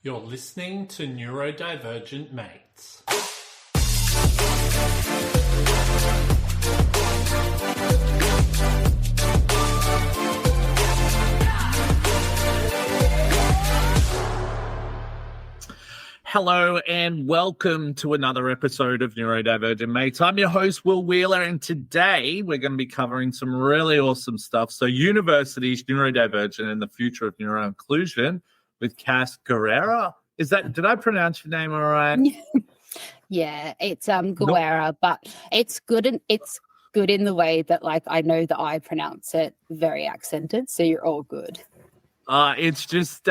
You're listening to Neurodivergent Mates. Hello and welcome to another episode of Neurodivergent Mates. I'm your host, Will Wheeler, and today we're going to be covering some really awesome stuff. So universities, neurodivergent, and the future of neuro-inclusion with Cas Guerra. Did I pronounce your name all right? Yeah, it's Guerra, but it's good and it's good in the way that I know that I pronounce it very accented, so you're all good. It's just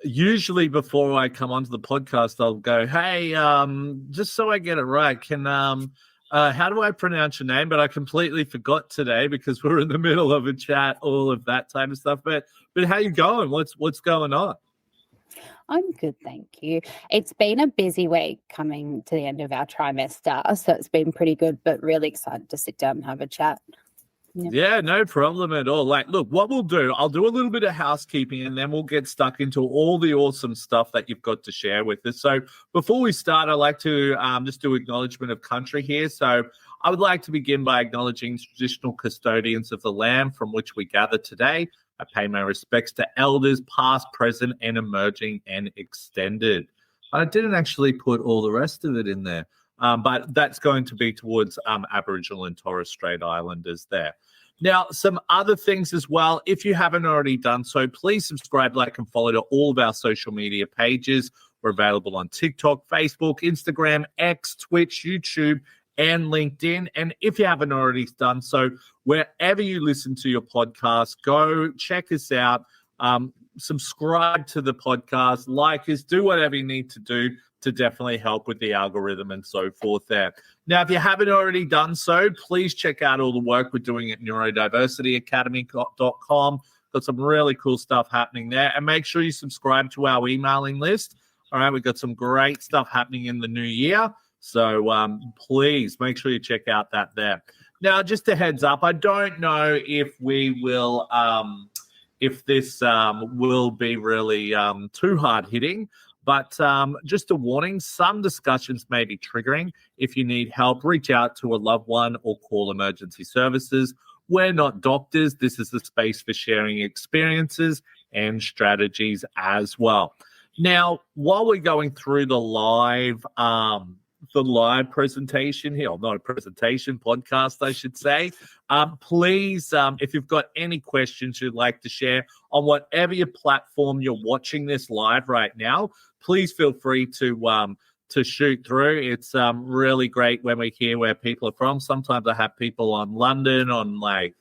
usually before I come onto the podcast, I'll go, hey, just so I get it right, how do I pronounce your name? But I completely forgot today because we're in the middle of a chat, all of that type of stuff. But how you going? What's going on? I'm good, thank you. It's been a busy week coming to the end of our trimester, so it's been pretty good, but really excited to sit down and have a chat. Yeah, no problem at all. Look, what we'll do, I'll do a little bit of housekeeping and then we'll get stuck into all the awesome stuff that you've got to share with us. So before we start, I'd like to just do acknowledgement of country here. So I would like to begin by acknowledging traditional custodians of the land from which we gather today. I pay my respects to elders, past, present, and emerging and extended. I didn't actually put all the rest of it in there, but that's going to be towards Aboriginal and Torres Strait Islanders there. Now, some other things as well. If you haven't already done so, please subscribe, like, and follow to all of our social media pages. We're available on TikTok, Facebook, Instagram, X, Twitch, YouTube, and LinkedIn. And if you haven't already done so, wherever you listen to your podcast, go check us out, subscribe to the podcast, like us, do whatever you need to do to definitely help with the algorithm and so forth there. Now, if you haven't already done so, please check out all the work we're doing at neurodiversityacademy.com. Got some really cool stuff happening there. And make sure you subscribe to our emailing list. All right, we've got some great stuff happening in the new year. So please make sure you check out that there. Now, just a heads up, I don't know if we will, if this will be really too hard hitting, but just a warning, some discussions may be triggering. If you need help, reach out to a loved one or call emergency services. We're not doctors. This is the space for sharing experiences and strategies as well. Now, while we're going through the live presentation here, or not a presentation, podcast, I should say. Please, if you've got any questions you'd like to share on whatever your platform you're watching this live right now, please feel free to shoot through. It's really great when we hear where people are from. Sometimes I have people on London, on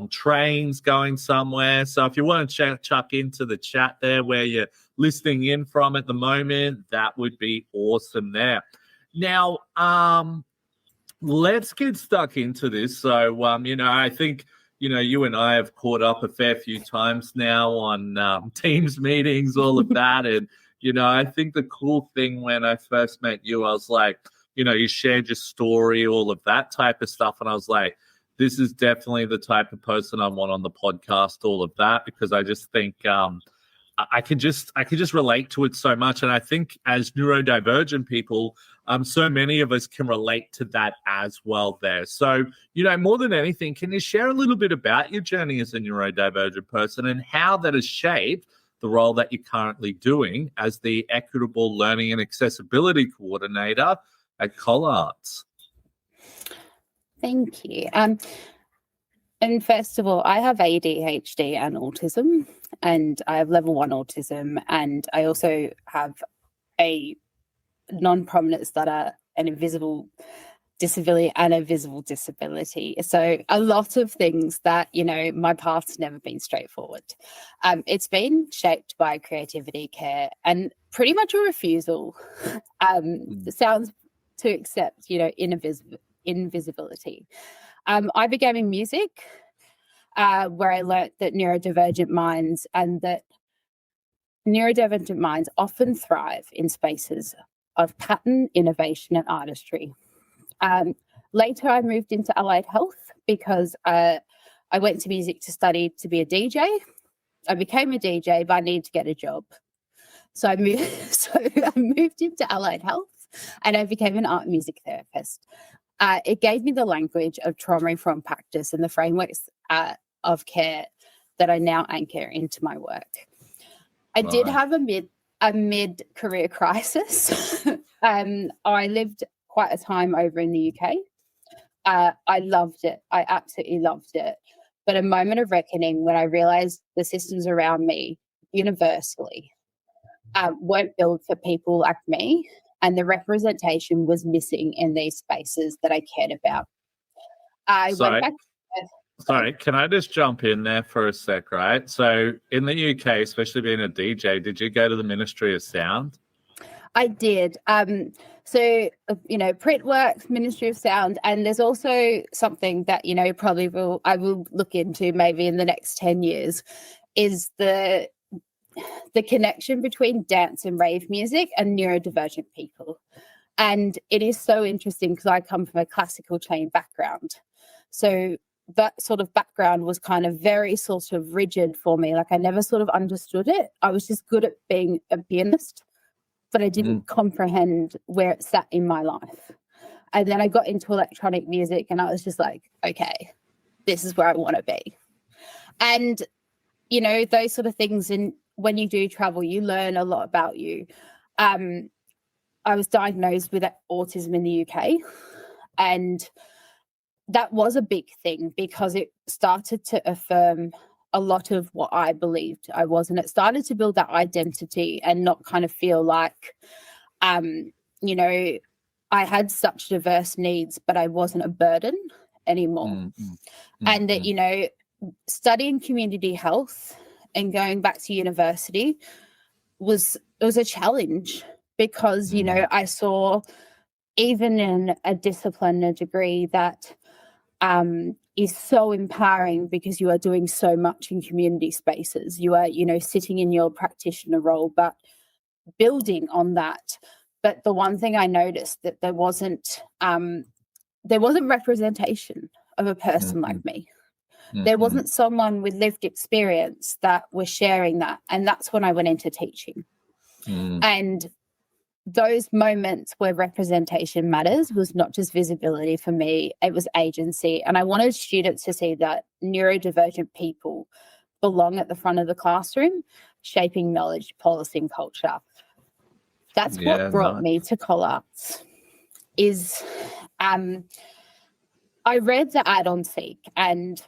trains going somewhere. So if you want to chuck into the chat there where you're listening in from at the moment, that would be awesome there. Now, let's get stuck into this. So, I think, you and I have caught up a fair few times now on Teams meetings, all of that. And, I think the cool thing when I first met you, I was like, you shared your story, all of that type of stuff. And I was like, this is definitely the type of person I want on the podcast, all of that, because I just think I could just relate to it so much. And I think as neurodivergent people, so many of us can relate to that as well there. So, more than anything, can you share a little bit about your journey as a neurodivergent person and how that has shaped the role that you're currently doing as the Equitable Learning and Accessibility Coordinator at Collarts? Thank you. And first of all, I have ADHD and autism, and I have level 1 autism, and I also have a non-prominent stutter, an invisible disability, and a visible disability. So a lot of things that, my path's never been straightforward. It's been shaped by creativity, care, and pretty much a refusal. Sounds to accept, invisibility. I began in music, where I learnt that neurodivergent minds often thrive in spaces of pattern, innovation, and artistry. Later, I moved into allied health because I went to music to study to be a DJ. I became a DJ, but I needed to get a job. So I moved, I moved into allied health and I became an art and music therapist. It gave me the language of trauma-informed practice and the frameworks of care that I now anchor into my work. I did have a mid-career crisis. I lived quite a time over in the UK. I loved it. I absolutely loved it. But a moment of reckoning when I realised the systems around me universally weren't built for people like me, and the representation was missing in these spaces that I cared about. Sorry, can I just jump in there for a sec, right? So in the UK, especially being a DJ, did you go to the Ministry of Sound? I did. So, print works, Ministry of Sound, and there's also something that, I will look into maybe in the next 10 years, is the connection between dance and rave music and neurodivergent people. And it is so interesting because I come from a classical trained background. So that sort of background was kind of very sort of rigid for me. Like I never sort of understood it. I was just good at being a pianist, but I didn't comprehend where it sat in my life. And then I got into electronic music and I was just like, okay, this is where I want to be. And, those sort of things. And when you do travel, you learn a lot about you. I was diagnosed with autism in the UK, and that was a big thing because it started to affirm a lot of what I believed I was. And it started to build that identity and not kind of feel like, I had such diverse needs, but I wasn't a burden anymore. And that, studying community health and going back to university was a challenge because, I saw even in a discipline, a degree that is so empowering because you are doing so much in community spaces. You are, sitting in your practitioner role, but building on that. But the one thing I noticed that there wasn't representation of a person like me. There wasn't someone with lived experience that was sharing that. And that's when I went into teaching. And those moments where representation matters was not just visibility for me, it was agency. And I wanted students to see that neurodivergent people belong at the front of the classroom, shaping knowledge, policy and culture. That's what brought me to Collarts. I read the ad on Seek and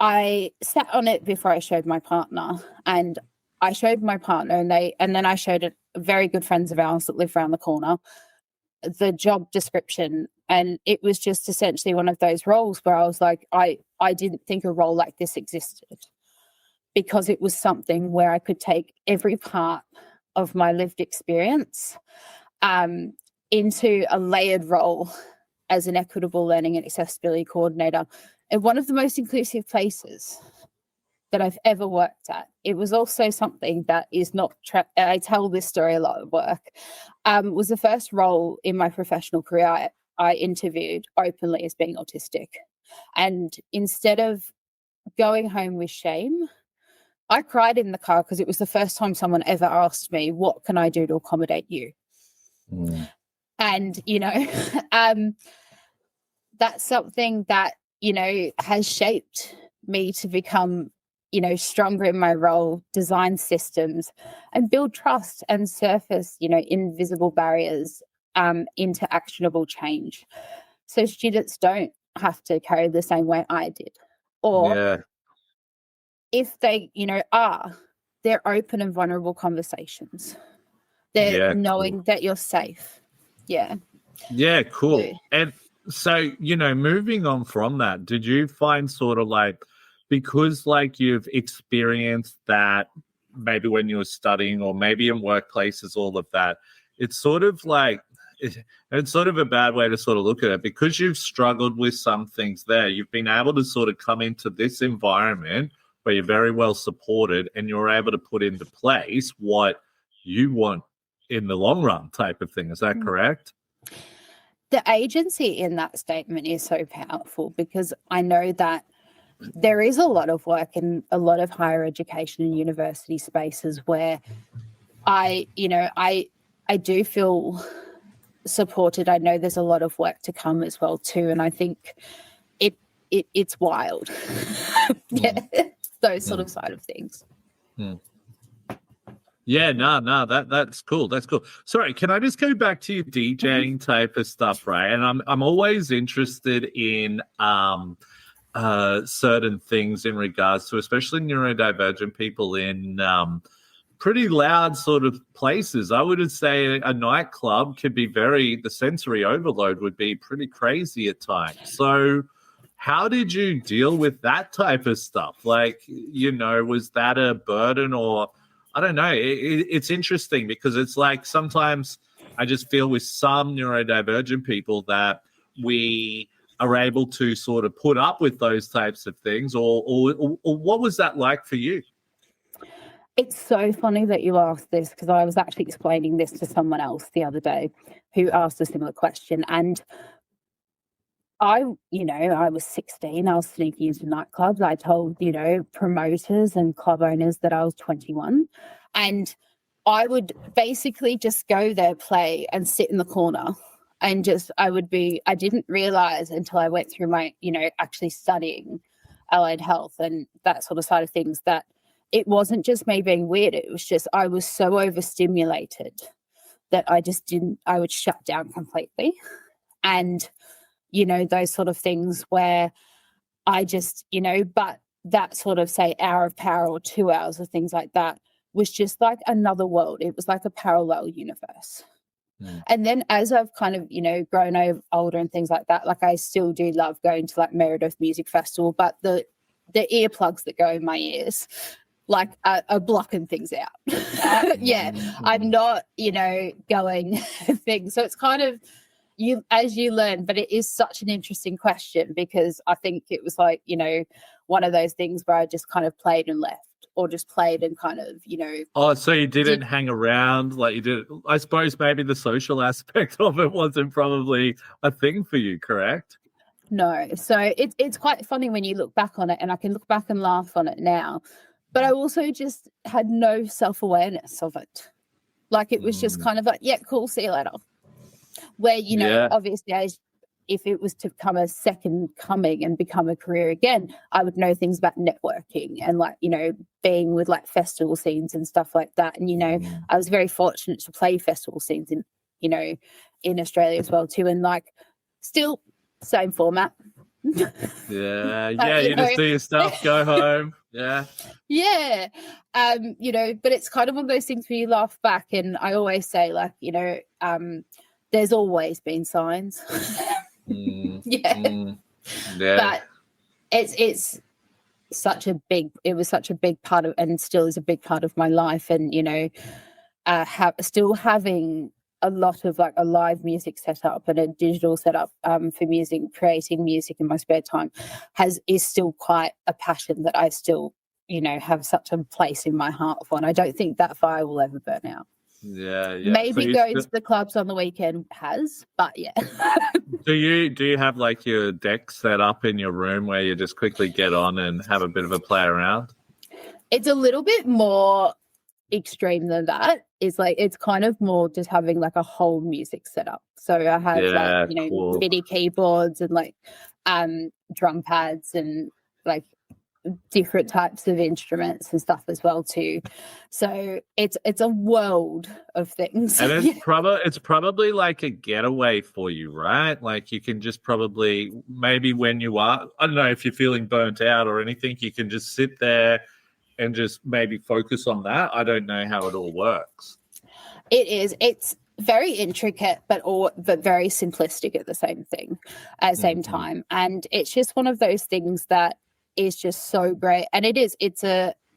I sat on it before I showed my partner, and I showed my partner and then I showed it very good friends of ours that live around the corner, the job description. And it was just essentially one of those roles where I was like, I didn't think a role like this existed, because it was something where I could take every part of my lived experience into a layered role as an equitable learning and accessibility coordinator in one of the most inclusive places that I've ever worked at. It was also something that is not, I tell this story a lot at work, was the first role in my professional career I interviewed openly as being autistic. And instead of going home with shame, I cried in the car because it was the first time someone ever asked me, what can I do to accommodate you? And, that's something that, has shaped me to become, stronger in my role, design systems and build trust and surface, invisible barriers into actionable change. So students don't have to carry the same weight I did. Or if they, they're open and vulnerable conversations. They're knowing that you're safe. Yeah, cool. And so, moving on from that, did you find sort of like, because like you've experienced that maybe when you were studying or maybe in workplaces, all of that, it's sort of like, it's sort of a bad way to sort of look at it, because you've struggled with some things there. You've been able to sort of come into this environment where you're very well supported and you're able to put into place what you want in the long run type of thing. Is that correct? The agency in that statement is so powerful, because I know that there is a lot of work in a lot of higher education and university spaces where I do feel supported. I know there's a lot of work to come as well too, and I think it's wild. Yeah, those sort of side of things. Yeah, no, that's cool. That's cool. Sorry, can I just go back to your DJing type of stuff, right? And I'm always interested in certain things in regards to, especially neurodivergent people in pretty loud sort of places. I would say a nightclub could be the sensory overload would be pretty crazy at times. So how did you deal with that type of stuff? Like, was that a burden, or I don't know. It's interesting because it's like sometimes I just feel with some neurodivergent people that we are able to sort of put up with those types of things, or what was that like for you? It's so funny that you asked this, because I was actually explaining this to someone else the other day who asked a similar question. And I was 16. I was sneaking into nightclubs. I told, promoters and club owners that I was 21. And I would basically just go there, play, and sit in the corner. And I didn't realize until I went through my, actually studying allied health and that sort of side of things, that it wasn't just me being weird. It was just, I was so overstimulated that I would shut down completely. And, those sort of things where I just, but that sort of, say, hour of power or 2 hours of things like that was just like another world. It was like a parallel universe. And then as I've kind of, grown older and things like that, like I still do love going to like Meredith Music Festival, but the earplugs that go in my ears, like are blocking things out. Yeah, I'm not, going things. So it's kind of, as you learn, but it is such an interesting question, because I think it was like, one of those things where I just kind of played and left, or just played and kind of, Oh, so you didn't hang around like you did. I suppose maybe the social aspect of it wasn't probably a thing for you, correct? No. So it's quite funny when you look back on it, and I can look back and laugh on it now, but I also just had no self-awareness of it. Like it was just kind of like, yeah, cool, see you later. Where, obviously, if it was to become a second coming and become a career again, I would know things about networking and like, being with like festival scenes and stuff like that. And, I was very fortunate to play festival scenes in Australia as well too. And like still same format. You just do your stuff, go home. Yeah. Yeah. But it's kind of one of those things where you laugh back, and I always say like, there's always been signs. Yeah. But it was such a big part of, and still is a big part of my life. And, still having a lot of like a live music setup and a digital setup for music, creating music in my spare time is still quite a passion that I still, have such a place in my heart for. And I don't think that fire will ever burn out. Yeah. Maybe so going to the clubs on the weekend but yeah. Do you have like your deck set up in your room where you just quickly get on and have a bit of a play around? It's a little bit more extreme than that. It's kind of more just having like a whole music setup. So I have cool. MIDI keyboards and like drum pads and like different types of instruments and stuff as well too. So it's a world of things. And it's probably like a getaway for you, right? Like you can just probably, maybe when you are, I don't know if you're feeling burnt out or anything, you can just sit there and just maybe focus on that. I don't know how it all works. It's very intricate, but very simplistic at the same time. And it's just one of those things that is just so great. And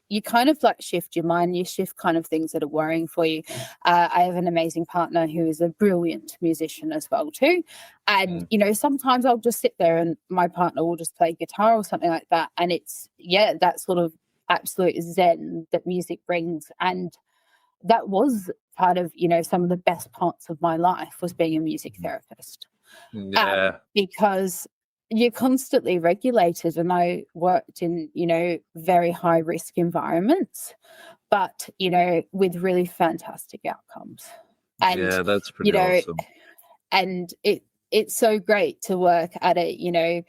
you kind of like shift your mind, you shift kind of things that are worrying for you. I have an amazing partner who is a brilliant musician as well too. And, sometimes I'll just sit there and my partner will just play guitar or something like that. And it's, that sort of absolute zen that music brings. And that was part of, some of the best parts of my life was being a music therapist. Because you're constantly regulated, and I worked in, very high risk environments, but, with really fantastic outcomes. And, yeah, that's pretty awesome. And it's so great to work at a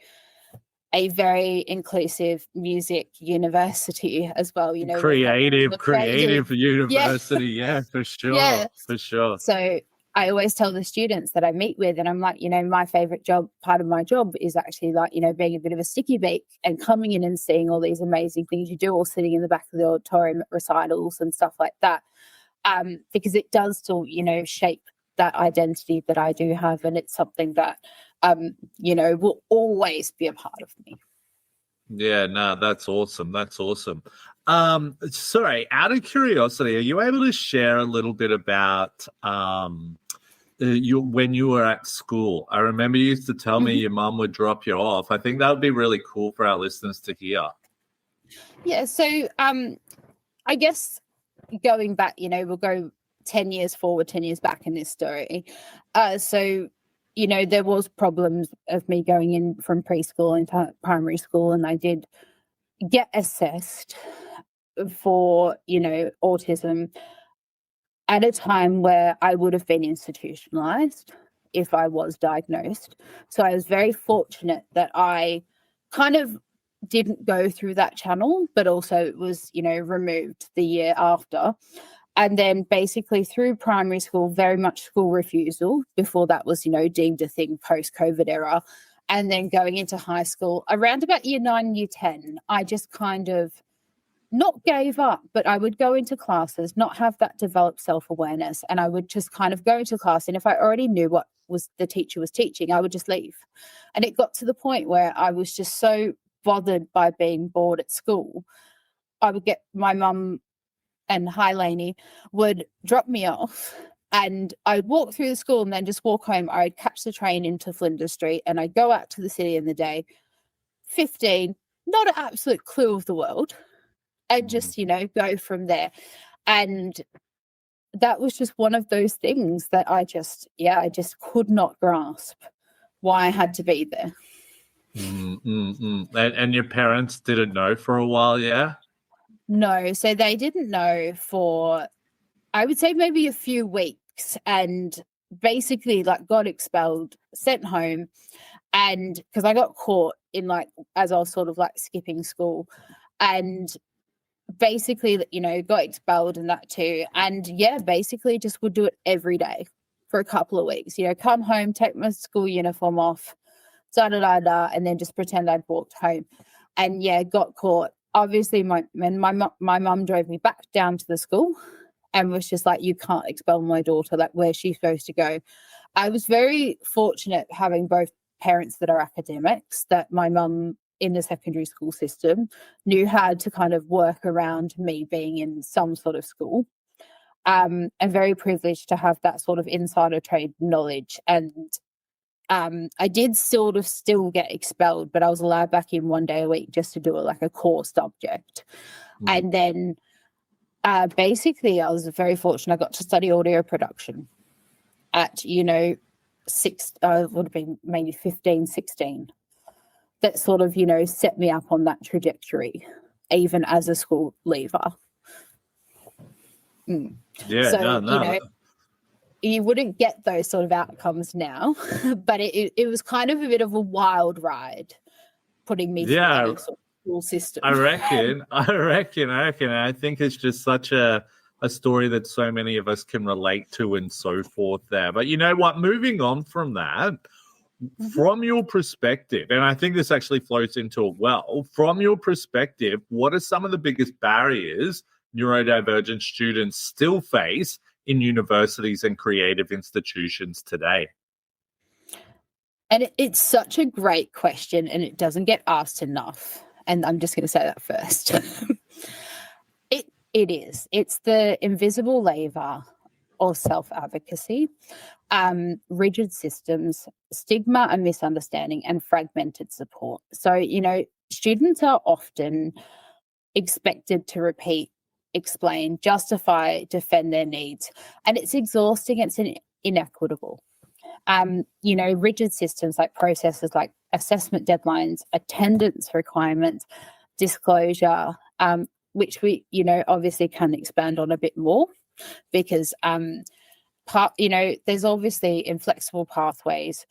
very inclusive music university as well, creative university. Yeah, for sure. Yeah. For sure. So I always tell the students that I meet with, and I'm like, my favorite part of my job is actually like, being a bit of a sticky beak and coming in and seeing all these amazing things you do, or sitting in the back of the auditorium at recitals and stuff like that. Because it does still, shape that identity that I do have. And it's something that, will always be a part of me. Yeah, no, that's awesome. That's awesome. Sorry, out of curiosity, are you able to share a little bit about when you were at school? I remember you used to tell me your mum would drop you off. I think that would be really cool for our listeners to hear. Yeah, so I guess going back, we'll go 10 years forward, 10 years back in this story. So, there was problems of me going in from preschool into primary school, and I did get assessed for, autism at a time where I would have been institutionalized if I was diagnosed. So I was very fortunate that I kind of didn't go through that channel, but also it was, removed the year after. And then basically through primary school, very much school refusal. Before that was, deemed a thing post-COVID era. And then going into high school, around about year 9, year 10, I just kind of not gave up, but I would go into classes, not have that developed self-awareness, and I would just kind of go into class. And if I already knew what was the teacher was teaching, I would just leave. And it got to the point where I was just so bothered by being bored at school. I would get my mum, and hi Lainey, would drop me off, and I'd walk through the school and then just walk home. I'd catch the train into Flinders Street and I'd go out to the city in the day, 15, not an absolute clue of the world, and just, go from there. And that was just one of those things that I just could not grasp why I had to be there. And your parents didn't know for a while, yeah? No, so they didn't know for, I would say, maybe a few weeks, and basically got expelled, sent home. And because I got caught in as I was sort of skipping school, and basically, got expelled and that too. And yeah, basically just would do it every day for a couple of weeks, come home, take my school uniform off, and then just pretend I'd walked home. And yeah, got caught. Obviously, my mum drove me back down to the school and was just like, you can't expel my daughter, where's she supposed to go? I was very fortunate having both parents that are academics, that my mum in the secondary school system knew how to kind of work around me being in some sort of school. And very privileged to have that sort of insider trade knowledge. And I did sort of still get expelled, but I was allowed back in one day a week just to do a core subject. And then basically I was very fortunate. I got to study audio production at, would have been maybe 15, 16. That sort of, set me up on that trajectory, even as a school leaver. Yeah, so, you wouldn't get those sort of outcomes now, but it was kind of a bit of a wild ride putting me through any sort of school system. I reckon. I think it's just such a story that so many of us can relate to and so forth there. But you know what? Moving on from that, from your perspective, and I think this actually flows into it well, from your perspective, what are some of the biggest barriers neurodivergent students still face in universities and creative institutions today? And it's such a great question, and it doesn't get asked enough. And I'm just going to say that first. It is. It's the invisible labor or self-advocacy, rigid systems, stigma and misunderstanding, and fragmented support. So, students are often expected to repeat, explain, justify, defend their needs, and it's exhausting. It's inequitable. Rigid systems like processes like assessment deadlines, attendance requirements, disclosure, which we, obviously can expand on a bit more, because there's obviously inflexible pathways.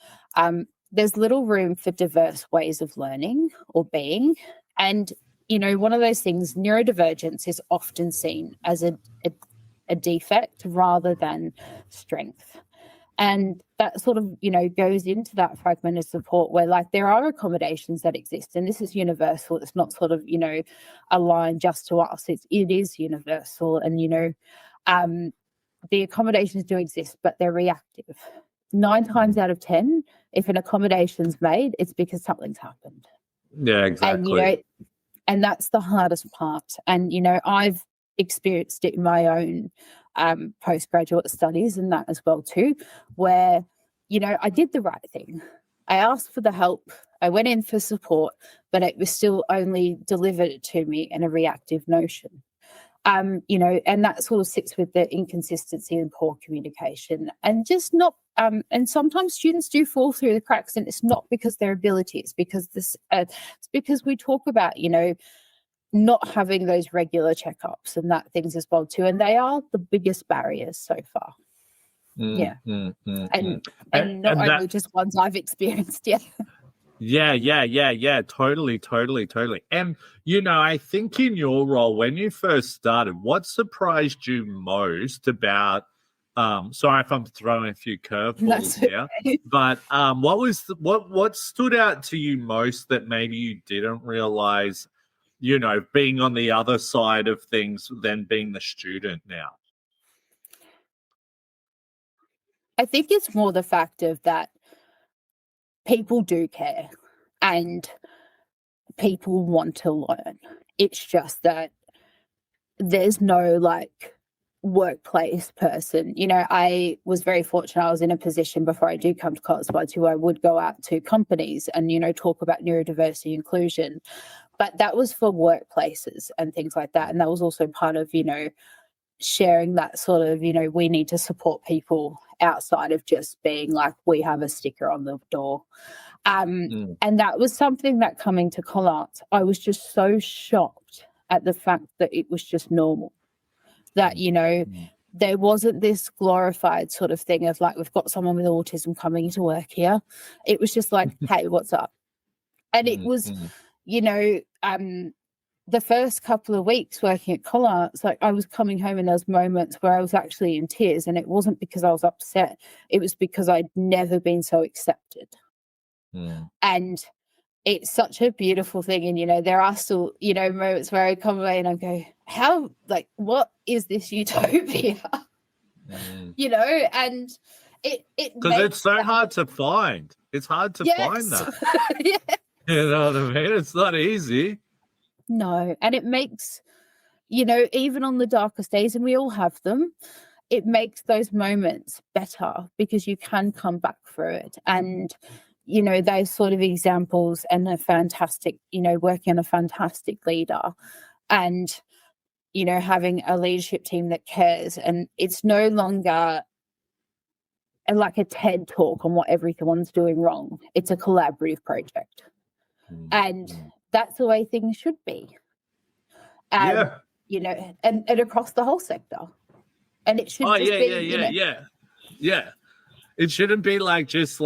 There's little room for diverse ways of learning or being. And, one of those things, neurodivergence is often seen as a defect rather than strength. And that sort of, goes into that fragmented support where, like, there are accommodations that exist, and this is universal. It's not sort of, aligned just to us. It is universal. And, the accommodations do exist, but they're reactive. 9 times out of 10, if an accommodation's made, it's because something's happened. Yeah, exactly. And that's the hardest part. And, I've experienced it in my own postgraduate studies and that as well too, where, I did the right thing. I asked for the help. I went in for support, but it was still only delivered to me in a reactive notion. And that sort of sits with the inconsistency and poor communication, and just not. And sometimes students do fall through the cracks, and it's not because their ability; it's because it's because we talk about, not having those regular checkups and that things as well too, and they are the biggest barriers so far. And not only just ones I've experienced. Yeah. Totally. And, I think in your role, when you first started, what surprised you most about, sorry if I'm throwing a few curveballs here, but what stood out to you most that maybe you didn't realize, being on the other side of things than being the student now? I think it's more the fact of that people do care and people want to learn. It's just that there's no workplace person. I was very fortunate. I was in a position before I do come to Collarts where I would go out to companies and, talk about neurodiversity inclusion. But that was for workplaces and things like that. And that was also part of, sharing that sort of, we need to support people outside of just being like, we have a sticker on the door. And that was something that, coming to Collarts, I was just so shocked at the fact that it was just normal. That, there wasn't this glorified sort of thing of like, we've got someone with autism coming into work here. It was just like, hey, what's up? And it was, the first couple of weeks working at Collarts, I was coming home and there was moments where I was actually in tears, and it wasn't because I was upset. It was because I'd never been so accepted. And it's such a beautiful thing. And, there are still, moments where I come away and I go, how, what is this utopia? And it because it's so hard to find. It's hard to find that. Yeah. You know what I mean? It's not easy. No. And it makes, even on the darkest days, and we all have them, it makes those moments better because you can come back through it. And, those sort of examples, and a fantastic, working on a fantastic leader, and, having a leadership team that cares. And it's no longer like a TED talk on what everyone's doing wrong. It's a collaborative project. And that's the way things should be. And, and across the whole sector. And it should Yeah. It shouldn't be just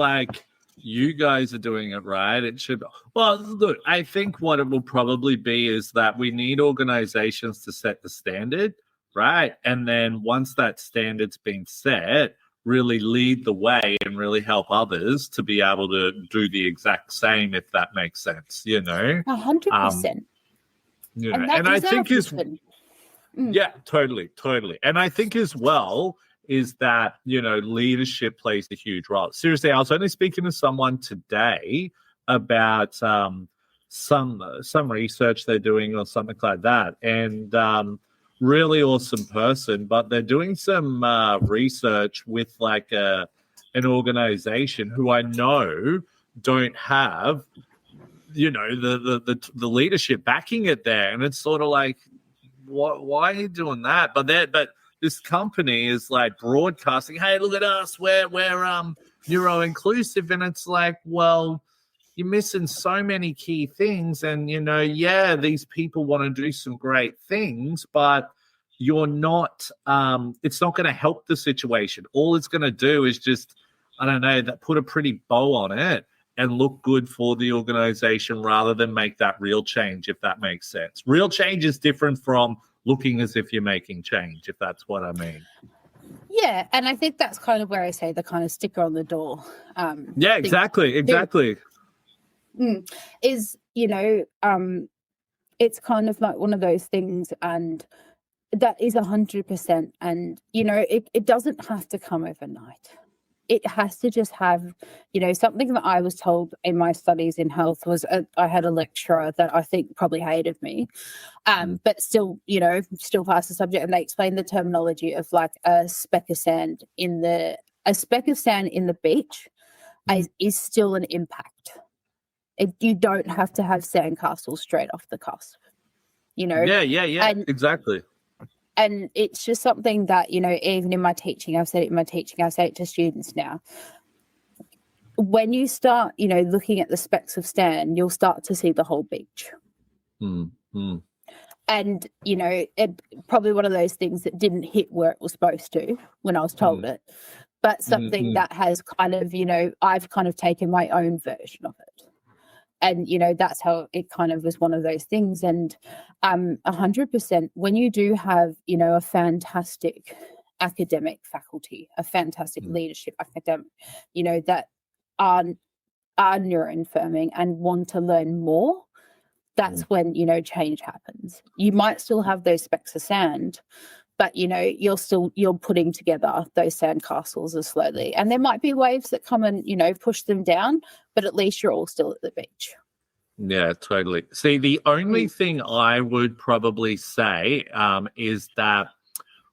you guys are doing it right. It should. Well, look, I think what it will probably be is that we need organizations to set the standard, right? And then once that standard's been set, really lead the way and really help others to be able to do the exact same, if that makes sense, 100%. And I think yeah, totally. And I think as well is that, leadership plays a huge role. Seriously, I was only speaking to someone today about some research they're doing or something like that. And really awesome person, but they're doing some research with an organization who I know don't have, the leadership backing it there. And it's sort of like, why are you doing that? But this company is broadcasting, hey, look at us, we're neuro-inclusive. And it's like, well, you're missing so many key things. And, yeah, these people want to do some great things, but you're not, it's not going to help the situation. All it's going to do is just, I don't know, that put a pretty bow on it and look good for the organization rather than make that real change, if that makes sense. Real change is different from looking as if you're making change, if that's what I mean. Yeah, and I think that's kind of where I say the kind of sticker on the door. Yeah, exactly. Is, it's kind of like one of those things, and that is 100%. And, it doesn't have to come overnight. It has to just have, something that I was told in my studies in health was I had a lecturer that I think probably hated me, but still passed the subject. And they explained the terminology of like a speck of sand in the beach is still an impact. You don't have to have sandcastles straight off the cusp, Yeah, exactly. And it's just something that, even in my teaching, I've said it to students now. When you start, looking at the specks of sand, you'll start to see the whole beach. Mm-hmm. And, it probably one of those things that didn't hit where it was supposed to when I was told it, but something that has kind of, I've kind of taken my own version of it. And, that's how it kind of was one of those things. And 100%, when you do have, a fantastic academic faculty, a fantastic leadership academic, that are neuroinfirming and want to learn more, that's when, change happens. You might still have those specks of sand, but, you're putting together those sandcastles as slowly. And there might be waves that come and, push them down, but at least you're all still at the beach. Yeah, totally. See, the only thing I would probably say is that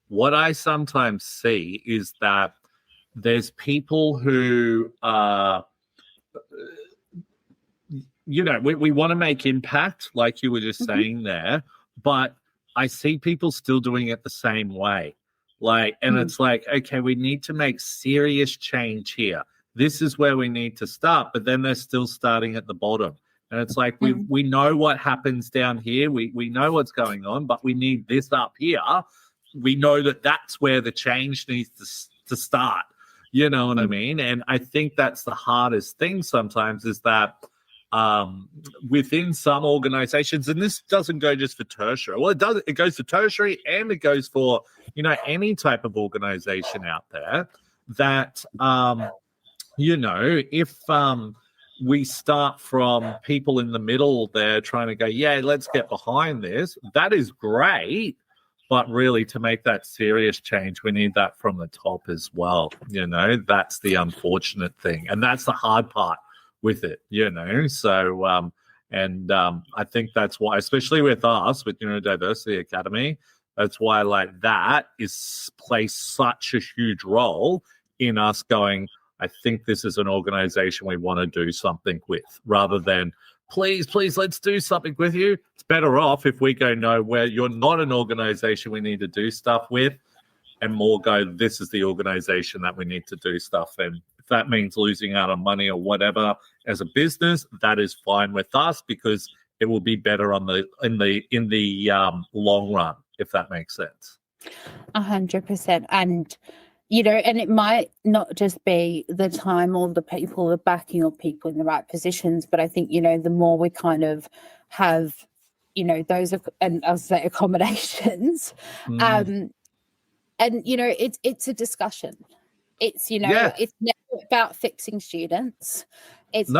what I sometimes see is that there's people who we want to make impact, like you were just saying there, but I see people still doing it the same way. It's like, okay, we need to make serious change here. This is where we need to start, but then they're still starting at the bottom. And it's like, we know what happens down here. We know what's going on, but we need this up here. We know that that's where the change needs to start. You know what I mean? And I think that's the hardest thing sometimes is that within some organizations, and this doesn't go just for tertiary. Well, it goes for tertiary and it goes for, any type of organization out there that, if we start from people in the middle there trying to go, yeah, let's get behind this, that is great. But really, to make that serious change, we need that from the top as well. That's the unfortunate thing. And that's the hard part with it, So, I think that's why, especially with us, with Neurodiversity Academy, that's why that plays such a huge role in us going, I think this is an organization we want to do something with, rather than, please, let's do something with you. It's better off if we go, no, where you're not an organization we need to do stuff with, and more go, this is the organization that we need to do stuff in. If that means losing out on money or whatever as a business, that is fine with us, because it will be better in the long run, if that makes sense. 100%. And and it might not just be the time or the people, the backing of people in the right positions, but I think, the more we kind of have, those, and I'll say accommodations, and, it's a discussion. It's, it's never about fixing students. It's,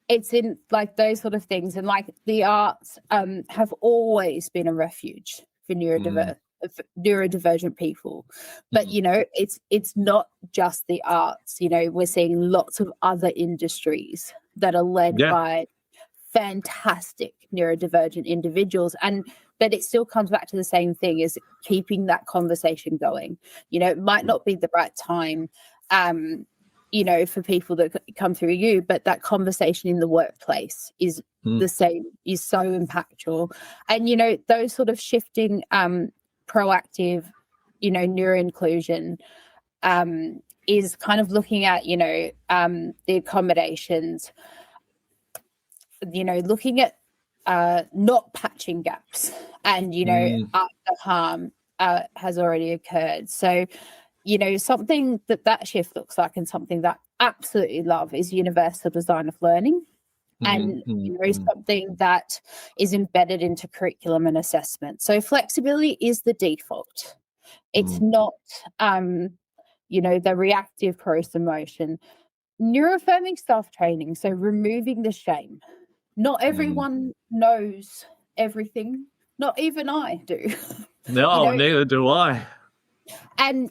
it's in like those sort of things. And like the arts have always been a refuge for neurodivergent people, but it's not just the arts. We're seeing lots of other industries that are led by fantastic neurodivergent individuals, but it still comes back to the same thing, is keeping that conversation going. It might not be the right time for people that come through you, but that conversation in the workplace is the same, is so impactful. And those sort of shifting proactive, neuro-inclusion is kind of looking at, the accommodations. looking at not patching gaps and, after harm has already occurred. So, something that shift looks like, and something that I absolutely love, is universal design of learning. And something that is embedded into curriculum and assessment. So flexibility is the default. It's not, the reactive pro-emotion. Neuroaffirming staff training, so removing the shame. Not everyone knows everything. Not even I do. No, neither do I. And,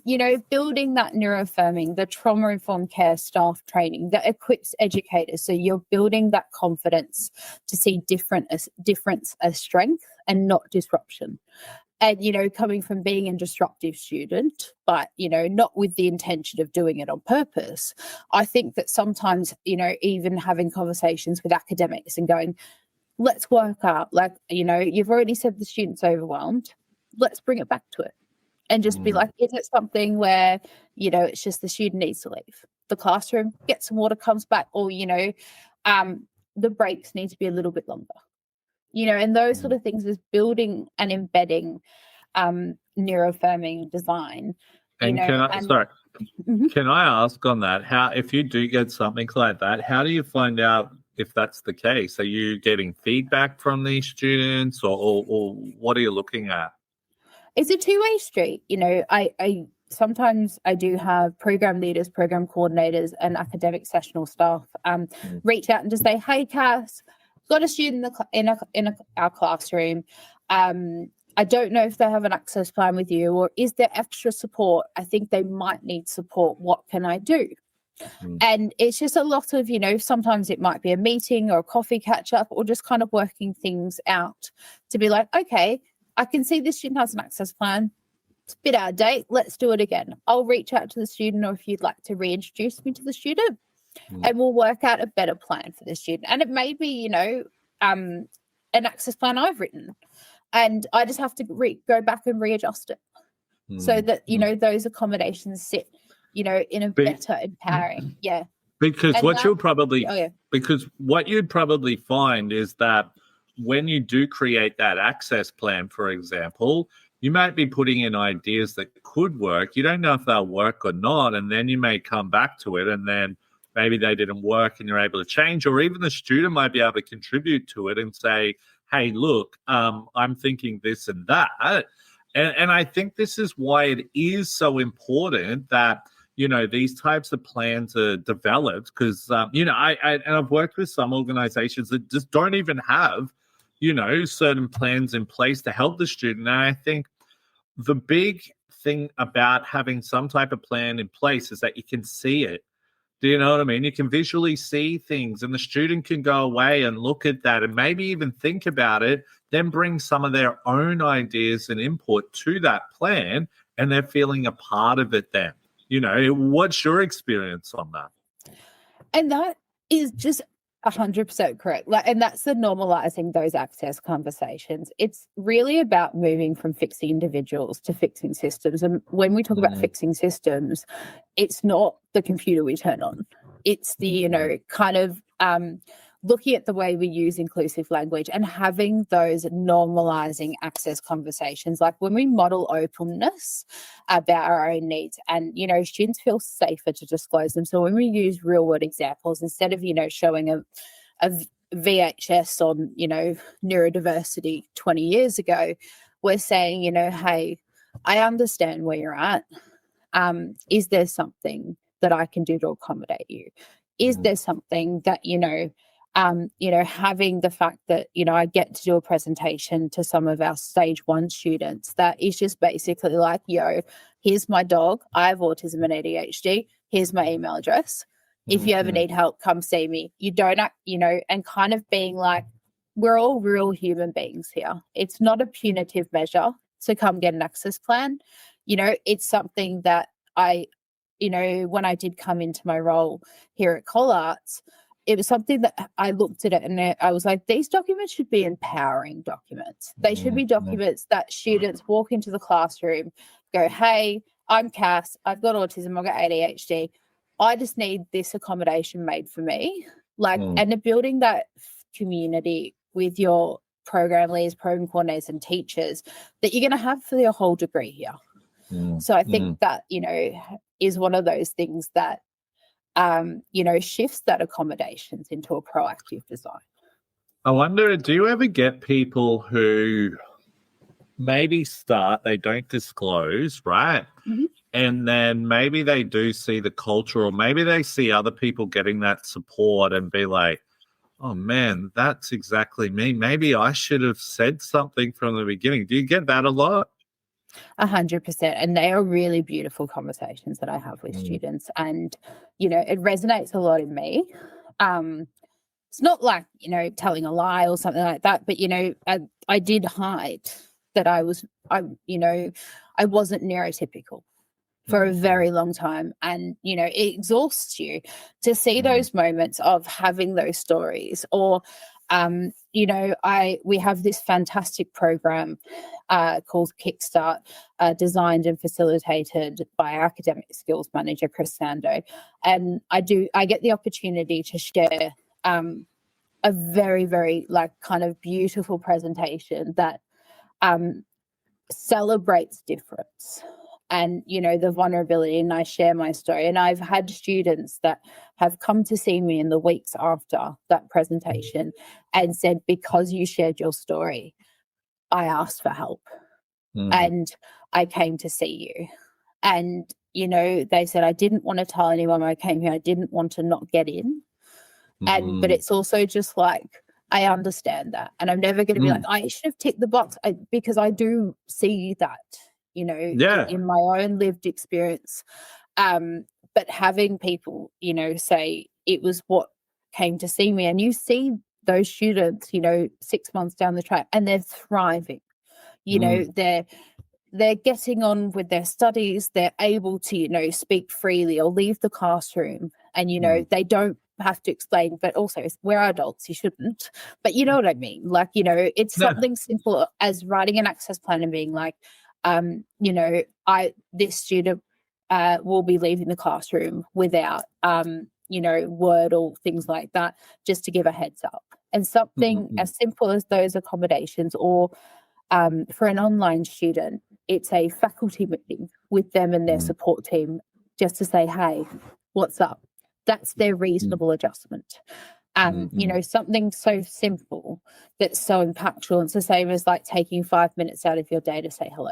building that neuroaffirming, the trauma-informed care staff training that equips educators. So you're building that confidence to see difference as strength and not disruption. And, coming from being a disruptive student, but, not with the intention of doing it on purpose, I think that sometimes, even having conversations with academics and going, let's work out, like, you've already said the student's overwhelmed. Let's bring it back to it. And just be like, is it something where, it's just the student needs to leave the classroom, get some water, comes back, or, the breaks need to be a little bit longer, and those sort of things is building and embedding neuroaffirming design. And can I ask on that, how, if you do get something like that, how do you find out if that's the case? Are you getting feedback from these students, or what are you looking at? It's a two-way street. I sometimes I do have program leaders, program coordinators, and academic sessional staff reach out and just say, "Hey, Cas, got a student in our classroom. I don't know if they have an access plan with you, or is there extra support? I think they might need support. What can I do?" And it's just a lot of, sometimes it might be a meeting or a coffee catch up, or just kind of working things out to be like, okay, I can see this student has an access plan. It's a bit out of date. Let's do it again. I'll reach out to the student, or if you'd like to reintroduce me to the student, and we'll work out a better plan for the student. And it may be, an access plan I've written, and I just have to go back and readjust it so that, those accommodations sit, in a better empowering. Yeah. Because what you'd probably find is that when you do create that access plan, for example, you might be putting in ideas that could work. You don't know if they'll work or not, and then you may come back to it, and then maybe they didn't work and you're able to change, or even the student might be able to contribute to it and say, hey, look, I'm thinking this and that. And I think this is why it is so important that, these types of plans are developed, because, I've worked with some organizations that just don't even have, certain plans in place to help the student. And I think the big thing about having some type of plan in place is that you can see it. Do you know what I mean? You can visually see things, and the student can go away and look at that and maybe even think about it, then bring some of their own ideas and input to that plan, and they're feeling a part of it then. What's your experience on that? And that is just 100% correct. And that's the normalizing those access conversations. It's really about moving from fixing individuals to fixing systems. And when we talk about fixing systems, it's not the computer we turn on. It's the, kind of looking at the way we use inclusive language and having those normalizing access conversations. Like when we model openness about our own needs, and, students feel safer to disclose them. So when we use real world examples, instead of, showing a VHS on, neurodiversity 20 years ago, we're saying, hey, I understand where you're at. Is there something that I can do to accommodate you? Is there something that, having the fact that, I get to do a presentation to some of our stage 1 students that is just basically like, here's my dog. I have autism and ADHD. Here's my email address. If you ever need help, come see me. You don't, and kind of being like, we're all real human beings here. It's not a punitive measure to come get an access plan. It's something that when I did come into my role here at Collarts, it was something that I looked at it and I was like, these documents should be empowering documents. They should be documents that students walk into the classroom, go, hey, I'm Cas, I've got autism, I've got ADHD. I just need this accommodation made for me. And building that community with your program leaders, program coordinators and teachers that you're going to have for your whole degree here. So I think that, you know, is one of those things that, you know, shifts that accommodations into a proactive design. I wonder, do you ever get people who maybe start, they don't disclose, right? And then maybe they do see the culture, or maybe they see other people getting that support and be like, oh man, that's exactly me. Maybe I should have said something from the beginning. Do you get that a lot? 100%. And they are really beautiful conversations that I have with students. And, you know, it resonates a lot in me. It's not like, you know, telling a lie or something like that, but, you know, I did hide that I wasn't neurotypical for a very long time. And, you know, it exhausts you to see those moments of having those stories. Or, you know, we have this fantastic program called Kickstart, designed and facilitated by our academic skills manager, Chris Sando. And I get the opportunity to share a very, very like kind of beautiful presentation that celebrates difference and, you know, the vulnerability. And I share my story. And I've had students that have come to see me in the weeks after that presentation and said, because you shared your story, I asked for help and I came to see you. And, you know, they said, I didn't want to tell anyone I came here. I didn't want to not get in. But it's also just like, I understand that. And I'm never going to be like, I should have ticked the box, because I do see that, you know, in my own lived experience. But having people, you know, say it was what came to see me, and you see those students, you know, 6 months down the track and they're thriving, you know, they're getting on with their studies. They're able to, you know, speak freely or leave the classroom, and, you know, they don't have to explain, but also we're adults, you shouldn't, but you know what I mean? Like, you know, it's something simple as writing an access plan and being like, you know, this student will be leaving the classroom without, you know, word or things like that, just to give a heads up. And something as simple as those accommodations, or for an online student, it's a faculty meeting with them and their support team, just to say, hey, what's up? That's their reasonable adjustment. You know, something so simple that's so impactful. It's the same as like taking 5 minutes out of your day to say hello.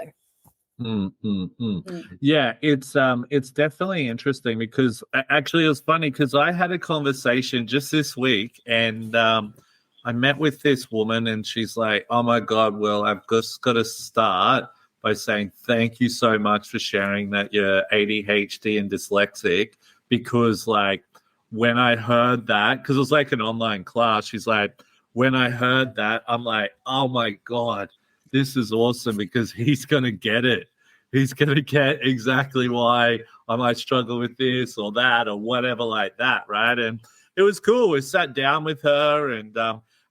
Yeah, it's definitely interesting, because actually it was funny because I had a conversation just this week, and I met with this woman, and she's like, oh my God, well, I've just got to start by saying thank you so much for sharing that you're ADHD and dyslexic, because like when I heard that, because it was like an online class, she's like, when I heard that, I'm like, oh my God, this is awesome, because he's going to get it. He's going to get exactly why I might struggle with this or that or whatever like that, right? And it was cool. We sat down with her and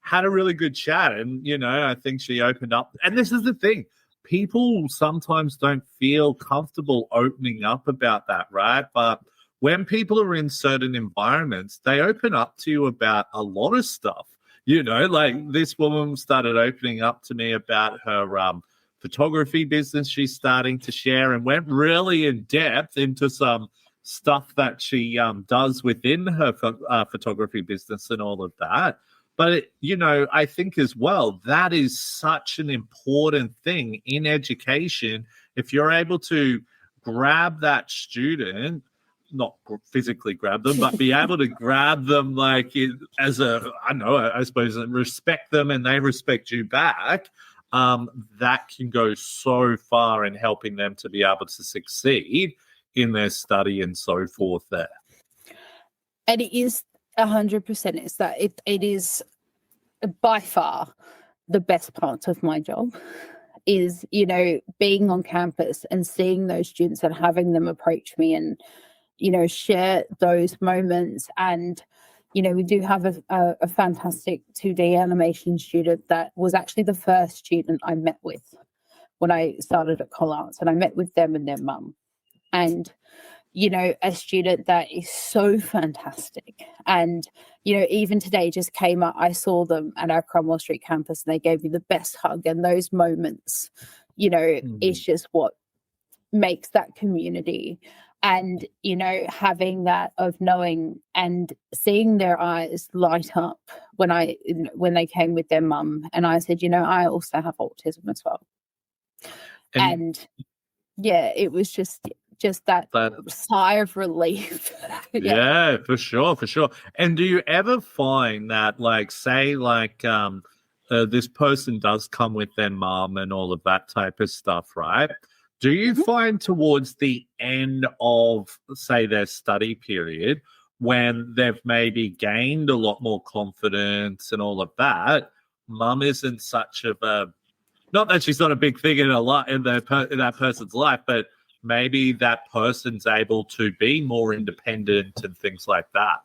had a really good chat. And, you know, I think she opened up. And this is the thing. People sometimes don't feel comfortable opening up about that, right? But when people are in certain environments, they open up to you about a lot of stuff. You know, like this woman started opening up to me about her photography business she's starting to share, and went really in depth into some stuff that she does within her photography business and all of that. But, you know, I think as well, that is such an important thing in education. If you're able to grab that student, not physically grab them, but be able to grab them like as a, I don't know, I suppose, respect them and they respect you back, that can go so far in helping them to be able to succeed in their study and so forth there. And it is 100%. It's that it is by far the best part of my job is, you know, being on campus and seeing those students and having them approach me and, you know, share those moments. And, you know, we do have a fantastic 2D animation student that was actually the first student I met with when I started at Collarts, and I met with them and their mum. And, a student that is so fantastic. And, even today just came up, I saw them at our Cromwell Street campus and they gave me the best hug. And those moments, is just what makes that community. And, having that of knowing and seeing their eyes light up when they came with their mum. And I said, I also have autism as well. And yeah, it was just that sigh of relief. Yeah, for sure. And do you ever find that, this person does come with their mum and all of that type of stuff, right? Do you find towards the end of, say, their study period, when they've maybe gained a lot more confidence and all of that, mum isn't such of a, not that she's not a big thing in that person's life, but maybe that person's able to be more independent and things like that?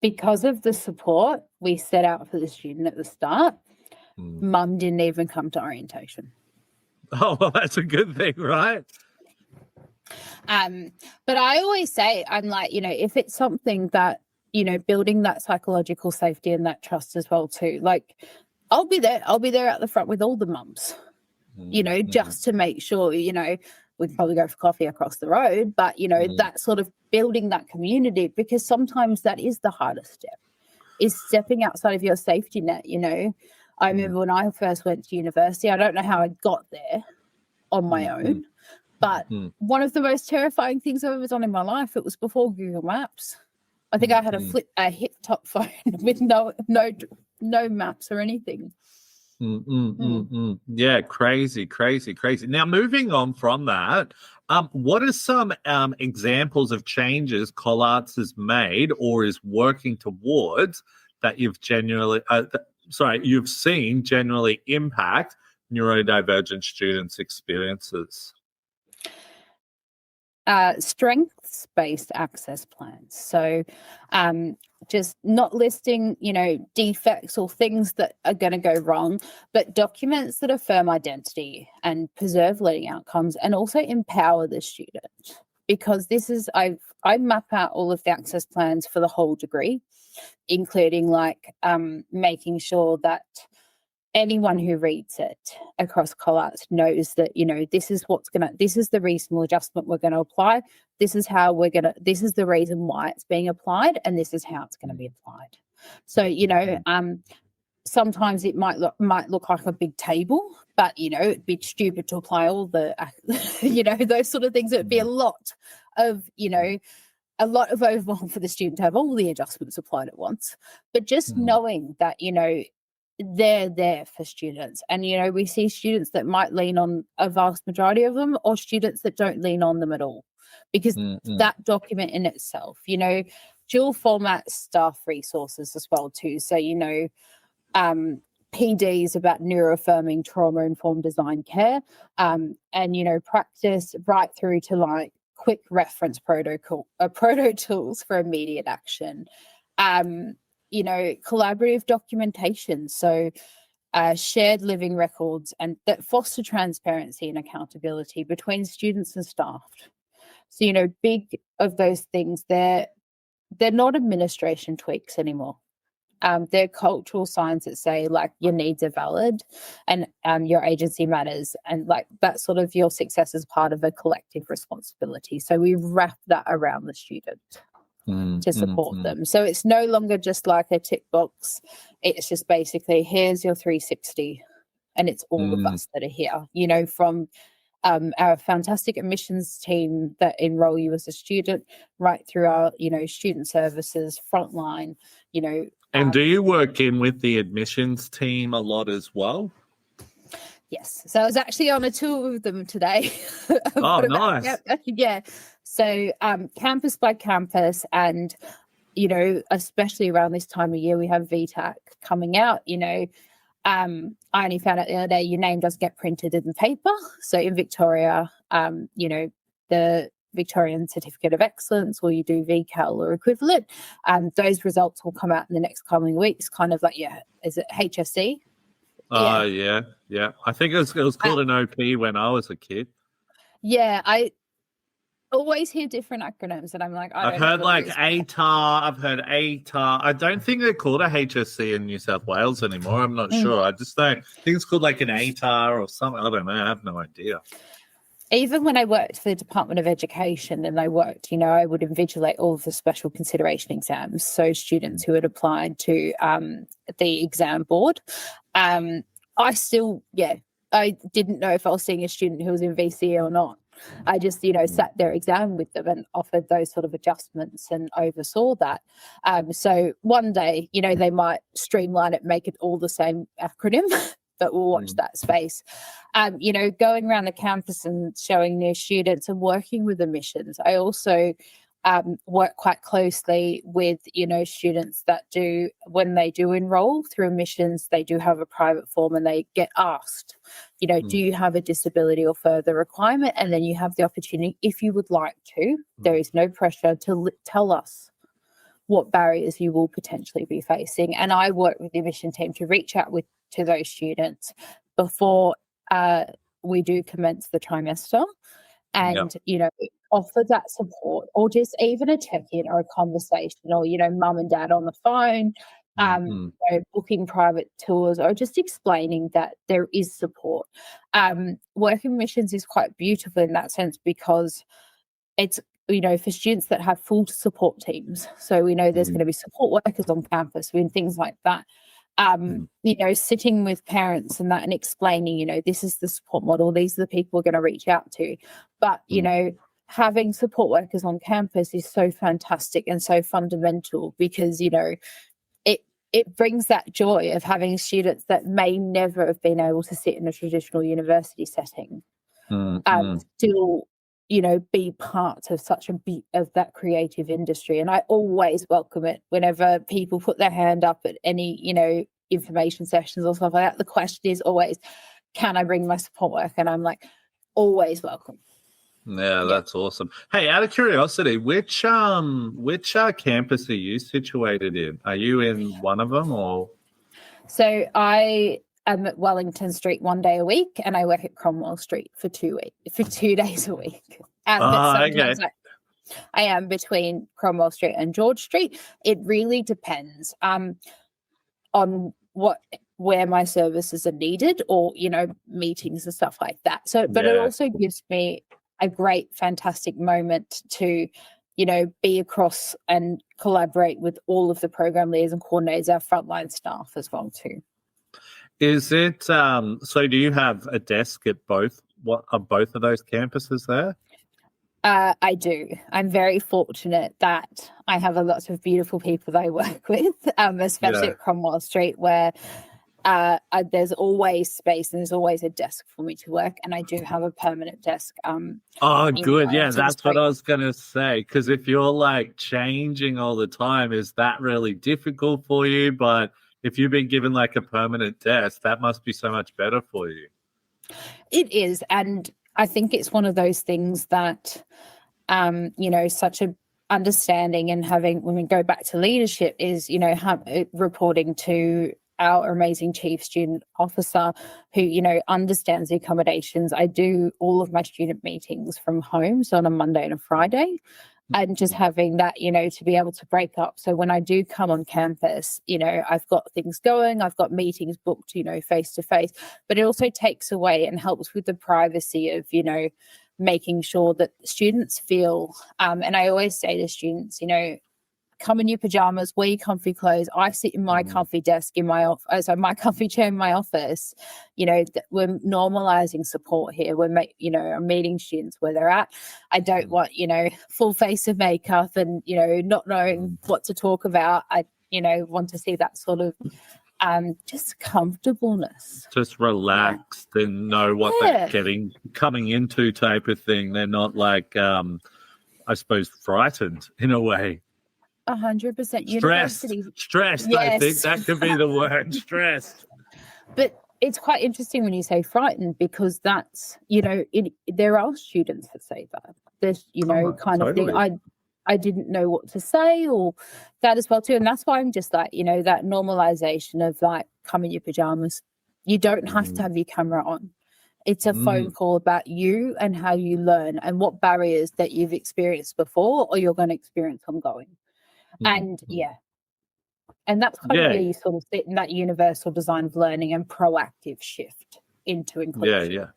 Because of the support we set out for the student at the start, mum didn't even come to orientation. Oh, well, that's a good thing, right? But I always say, I'm like, if it's something that, building that psychological safety and that trust as well too, like, I'll be there at the front with all the mums, just to make sure, we can probably go for coffee across the road, but, that sort of building that community, because sometimes that is the hardest step, is stepping outside of your safety net. I remember when I first went to university, I don't know how I got there on my own, but one of the most terrifying things I've ever done in my life, it was before Google Maps. I think I had a hip top phone with no maps or anything. Yeah, crazy. Now, moving on from that, what are some examples of changes Collarts has made or is working towards that you've you've seen generally impact neurodivergent students' experiences? Strengths-based access plans. So just not listing, defects or things that are going to go wrong, but documents that affirm identity and preserve learning outcomes and also empower the student. Because this is, I map out all of the access plans for the whole degree, including making sure that anyone who reads it across Collarts knows that, this is the reasonable adjustment we're going to apply. This is the reason why it's being applied, and this is how it's going to be applied. So, sometimes it might look like a big table, but, it'd be stupid to apply all the, those sort of things. It would be a lot of overwhelm for the student to have all the adjustments applied at once. But just knowing that, they're there for students. And, we see students that might lean on a vast majority of them, or students that don't lean on them at all, because that document in itself, dual format staff resources as well too. So, PDs about neuroaffirming trauma-informed design care, and, practice right through to quick reference proto tools for immediate action. Collaborative documentation, so shared living records, and that foster transparency and accountability between students and staff. So, big of those things, they're not administration tweaks anymore. They're cultural signs that say, your needs are valid and your agency matters, and that sort of your success is part of a collective responsibility. So we wrap that around the student to support them. So it's no longer just like a tick box. It's just basically, here's your 360, and it's all of us that are here, from our fantastic admissions team that enroll you as a student, right through our, student services, frontline, And do you work in with the admissions team a lot as well? Yes. So I was actually on a tour with them today. Oh, nice. Yeah. So campus by campus, and, especially around this time of year, we have VTAC coming out, I only found out the other day your name doesn't get printed in paper. So in Victoria, the Victorian Certificate of Excellence, or you do VCAL or equivalent, those results will come out in the next coming weeks, kind of is it HSC? Yeah. I think it was called an OP when I was a kid. Yeah, always hear different acronyms, and I'm like, I've heard like ATAR. I've heard ATAR. I don't think they're called a HSC in New South Wales anymore. I'm not sure. I just don't think it's called like an ATAR or something. I don't know. I have no idea. Even when I worked for the Department of Education and I worked, I would invigilate all of the special consideration exams. So students who had applied to the exam board, I didn't know if I was seeing a student who was in VCE or not. I just, sat their exam with them and offered those sort of adjustments and oversaw that. So one day, they might streamline it, make it all the same acronym. But we'll watch that space. Going around the campus and showing new students and working with admissions. I also work quite closely with, students that when they do enroll through admissions, they do have a private form and they get asked, do you have a disability or further requirement? And then you have the opportunity, if you would like to, there is no pressure to tell us what barriers you will potentially be facing. And I work with the admission team to reach out to those students before we do commence the trimester and, offer that support, or just even a check-in or a conversation, or, mum and dad on the phone, booking private tours, or just explaining that there is support. Working missions is quite beautiful in that sense because it's, for students that have full support teams. So we know there's going to be support workers on campus and things like that. Sitting with parents and that and explaining, this is the support model, these are the people we're going to reach out to. But, having support workers on campus is so fantastic and so fundamental because, it brings that joy of having students that may never have been able to sit in a traditional university setting still be part of such a bit of that creative industry. And I always welcome it whenever people put their hand up at any, information sessions or stuff like that. The question is always, can I bring my support work? And I'm like, always welcome. Yeah, that's awesome. Hey, out of curiosity, which campus are you situated in? Are you in one of them or? So I am at Wellington Street 1 day a week, and I work at Cromwell Street for 2 days a week. Okay. I am between Cromwell Street and George Street. It really depends on where my services are needed, or meetings and stuff like that. So, but it also gives me a great, fantastic moment to be across and collaborate with all of the program leaders and coordinators, our frontline staff as well too. Is it so do you have a desk at both of those campuses there? I do. I'm very fortunate that I have a lot of beautiful people that I work with, especially at Cromwell Street, where there's always space and there's always a desk for me to work, and I do have a permanent desk. Good. Yeah, that's what I was going to say, because if you're like changing all the time, is that really difficult for you? But if you've been given like a permanent desk, that must be so much better for you. It is, and I think it's one of those things that, such a understanding and having, when we go back to leadership, is, reporting to our amazing chief student officer who, understands the accommodations. I do all of my student meetings from home, so on a Monday and a Friday, and just having that, to be able to break up. So when I do come on campus, I've got things going, I've got meetings booked, face to face, but it also takes away and helps with the privacy of, making sure that students feel, and I always say to students, come in your pajamas, wear your comfy clothes. I sit in my comfy desk in my office, my comfy chair in my office. We're normalizing support here. I'm meeting students where they're at. I don't want, full face of makeup and, not knowing what to talk about. I, want to see that sort of just comfortableness. Just relaxed and know what they're coming into type of thing. They're not like, I suppose, frightened in a way. 100%. Stressed. Yes. I think that could be the word, stressed. But it's quite interesting when you say frightened, because that's, there are students that say that. There's, of thing. I didn't know what to say, or that as well too. And that's why I'm just like, that normalization of like, come in your pajamas. You don't have to have your camera on. It's a phone call about you and how you learn and what barriers that you've experienced before or you're going to experience ongoing. And and that's kind of where you sort of sit in that universal design of learning and proactive shift into inclusion.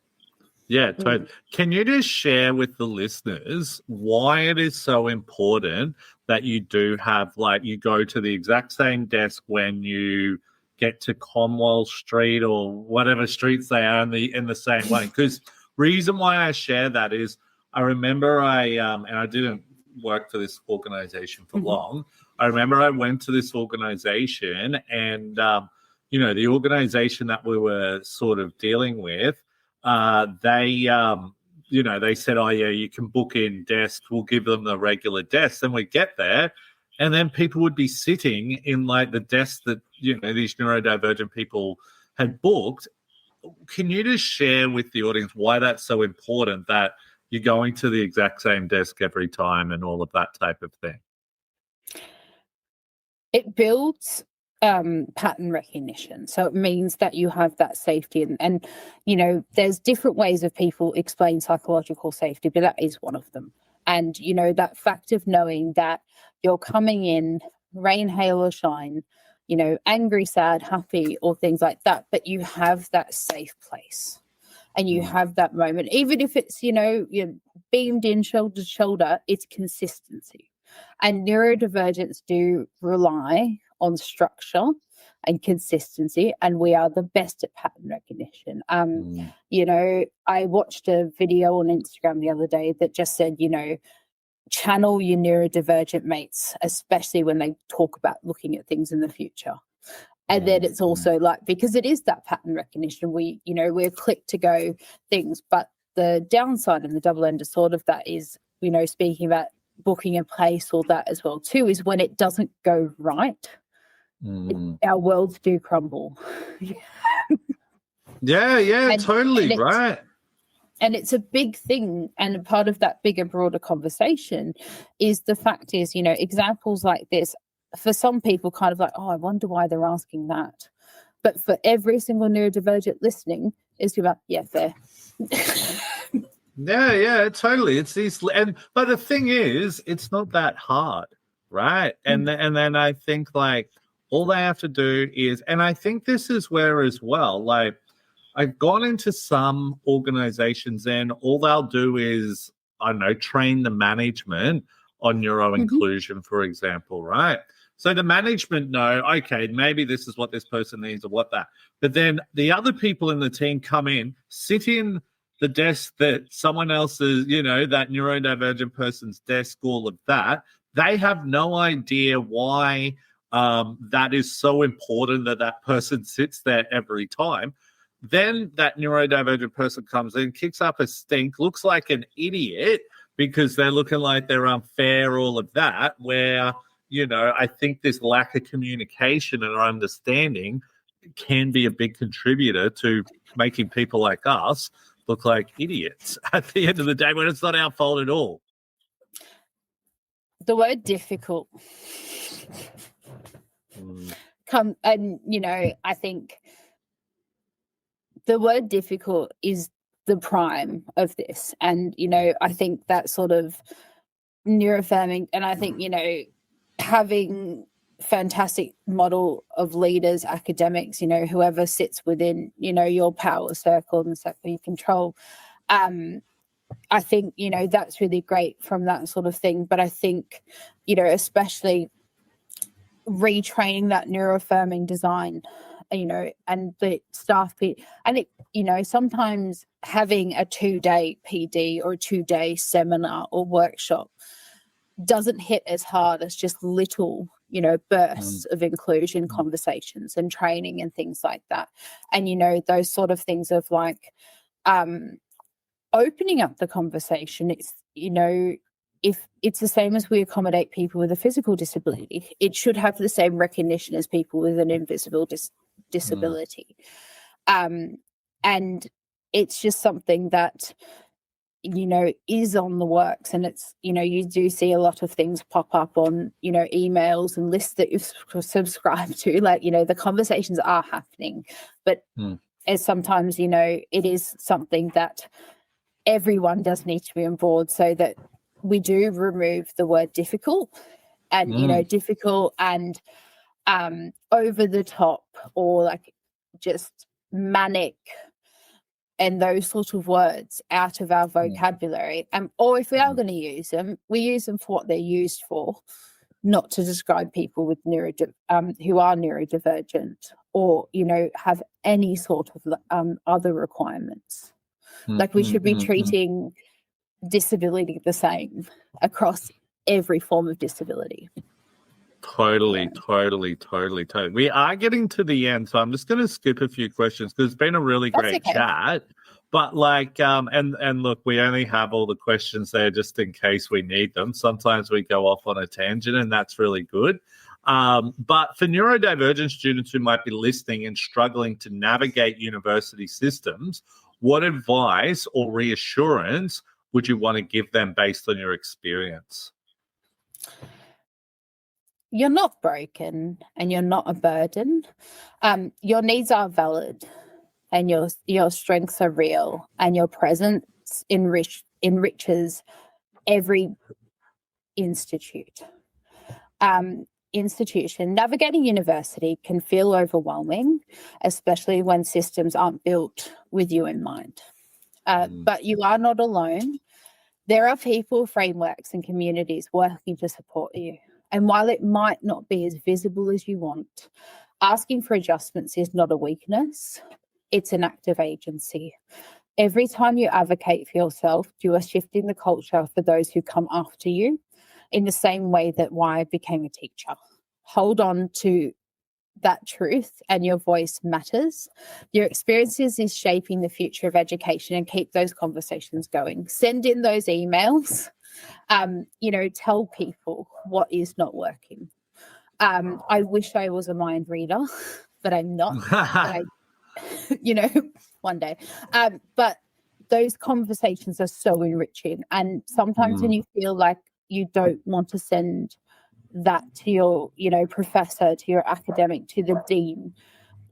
Yeah, totally. Can you just share with the listeners why it is so important that you do have, like, you go to the exact same desk when you get to Cromwell Street or whatever streets they are in the same way? Because reason why I share that is I remember and I didn't work for this organization for long. I remember I went to this organization and, the organization that we were sort of dealing with, they said, oh, yeah, you can book in desks. We'll give them the regular desks. Then we get there, and then people would be sitting in, like, the desks that, these neurodivergent people had booked. Can you just share with the audience why that's so important that you're going to the exact same desk every time and all of that type of thing? It builds pattern recognition. So it means that you have that safety and there's different ways of people explain psychological safety, but that is one of them. And, that fact of knowing that you're coming in, rain, hail or shine, angry, sad, happy, or things like that, but you have that safe place and you have that moment, even if it's, you're beamed in shoulder to shoulder, it's consistency. And neurodivergents do rely on structure and consistency, and we are the best at pattern recognition. I watched a video on Instagram the other day that just said, channel your neurodivergent mates, especially when they talk about looking at things in the future. And then it's also like, because it is that pattern recognition, we're click to go things, but the downside and the double end sort of that is, speaking about booking a place or that as well too, is when it doesn't go right, our worlds do crumble. Totally right. And it's a big thing, and a part of that bigger, broader conversation is the fact is, examples like this, for some people kind of like, oh, I wonder why they're asking that. But for every single neurodivergent listening, it's about, fair. Yeah, totally. It's these, but the thing is, it's not that hard, right? And then I think, like, all they have to do is, and I think this is where as well, like, I've gone into some organizations and all they'll do is, I don't know, train the management on neuro-inclusion, for example, right? So the management know, okay, maybe this is what this person needs or what that. But then the other people in the team come in, sit in the desk that someone else's, that neurodivergent person's desk, all of that. They have no idea why that is so important that person sits there every time. Then that neurodivergent person comes in, kicks up a stink, looks like an idiot because they're looking like they're unfair, all of that, where, I think this lack of communication and understanding can be a big contributor to making people like us look like idiots at the end of the day when it's not our fault at all. The word difficult I think the word difficult is the prime of this. And, I think that sort of neuroaffirming, and I think, having fantastic model of leaders, academics, whoever sits within, your power circle and the circle you control. I think, that's really great from that sort of thing. But I think, especially retraining that neuroaffirming design, and the staff, and it, sometimes having a 2-day PD or a 2-day seminar or workshop doesn't hit as hard as just little, bursts of inclusion conversations and training and things like that. And, those sort of things of like opening up the conversation. It's, if it's the same as we accommodate people with a physical disability, it should have the same recognition as people with an invisible disability. And it's just something that, is on the works. And it's, you do see a lot of things pop up on, emails and lists that you've subscribed to, like, the conversations are happening, but is sometimes, it is something that everyone does need to be on board, so that we do remove the word difficult and, difficult and over the top, or like just manic and those sort of words out of our vocabulary. Or if we are going to use them, we use them for what they're used for, not to describe people with who are neurodivergent or, have any sort of other requirements. Like we should be treating disability the same across every form of disability. Totally. We are getting to the end, so I'm just going to skip a few questions because it's been a really great chat. But and look, we only have all the questions there just in case we need them. Sometimes we go off on a tangent, and that's really good. But for neurodivergent students who might be listening and struggling to navigate university systems, what advice or reassurance would you want to give them based on your experience? You're not broken and you're not a burden. Your needs are valid and your strengths are real, and your presence enriches every institution. Navigating university can feel overwhelming, especially when systems aren't built with you in mind. But you are not alone. There are people, frameworks, and communities working to support you. And while it might not be as visible as you want, asking for adjustments is not a weakness. It's an act of agency. Every time you advocate for yourself, you are shifting the culture for those who come after you, in the same way that why I became a teacher. Hold on to that truth, and your voice matters. Your experiences is shaping the future of education, and keep those conversations going. Send in those emails. Tell people what is not working. I wish I was a mind reader, but I'm not. One day. But those conversations are so enriching. And sometimes when you feel like you don't want to send that to your, professor, to your academic, to the dean,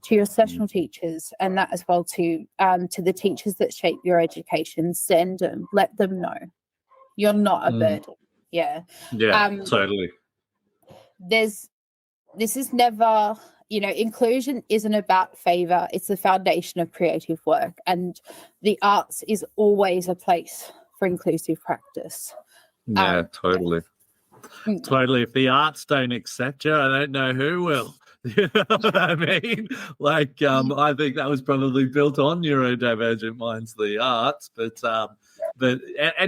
to your sessional teachers, and that as well to the teachers that shape your education, send them, let them know. You're not a burden. Yeah. Yeah, totally. This is never, inclusion isn't about favor. It's the foundation of creative work. And the arts is always a place for inclusive practice. Yeah, totally. Totally. If the arts don't accept you, I don't know who will. You know what I mean? I think that was probably built on neurodivergent minds, the arts, but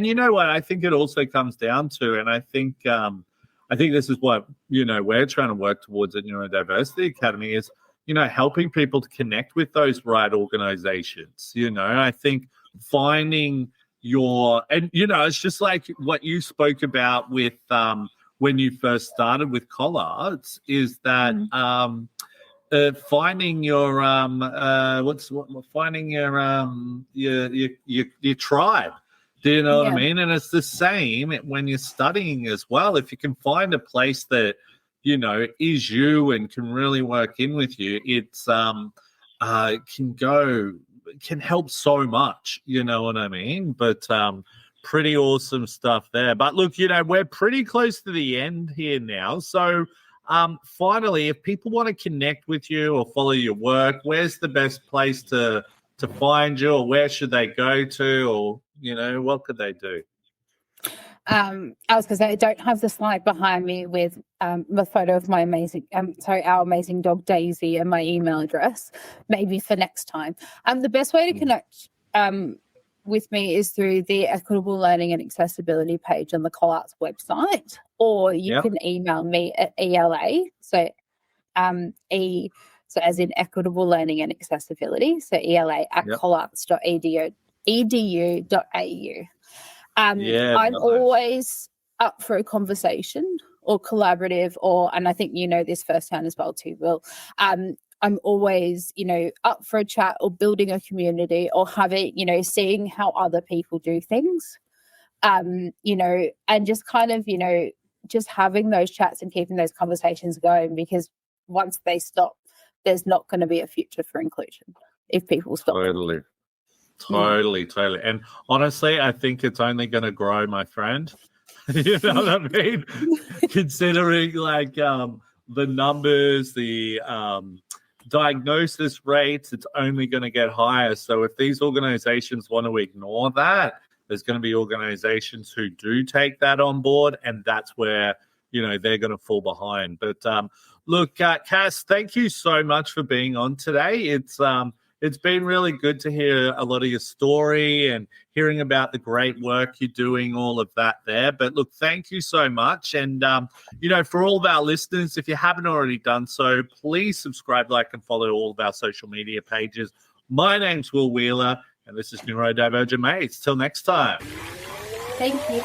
you know what? I think it also comes down to, and I think this is what we're trying to work towards at Neurodiversity Academy is helping people to connect with those right organizations. I think finding it's just like what you spoke about with when you first started with Collarts, is that finding your your tribe. Do you know what I mean? And it's the same when you're studying as well. If you can find a place that is you and can really work in with you, it's can help so much. You know what I mean? But pretty awesome stuff there. But look, we're pretty close to the end here now. So finally, if people want to connect with you or follow your work, where's the best place to find you, or where should they go to, or what could they do? I was going to say, I don't have the slide behind me with the photo of my our amazing dog Daisy and my email address. Maybe for next time. The best way to connect with me is through the Equitable Learning and Accessibility page on the Collarts website, or you can email me at ELA. So so as in Equitable Learning and Accessibility. So ELA at collarts.edu.au. I'm always up for a conversation or collaborative, and I think this firsthand as well too, Will. I'm always, up for a chat or building a community or having, seeing how other people do things, and just kind of, just having those chats and keeping those conversations going, because once they stop, there's not going to be a future for inclusion. if people stop. Totally. And honestly, I think it's only going to grow, my friend. You know what I mean? Considering like the numbers, the diagnosis rates, it's only going to get higher. So if these organizations want to ignore that, there's going to be organizations who do take that on board, and that's where, you know, they're going to fall behind. But look, Cas, thank you so much for being on today. It's been really good to hear a lot of your story and hearing about the great work you're doing, all of that there. But look, thank you so much. And, you know, for all of our listeners, if you haven't already done so, please subscribe, like, and follow all of our social media pages. My name's Will Wheeler, and this is Neurodivergent Mates. Till next time. Thank you.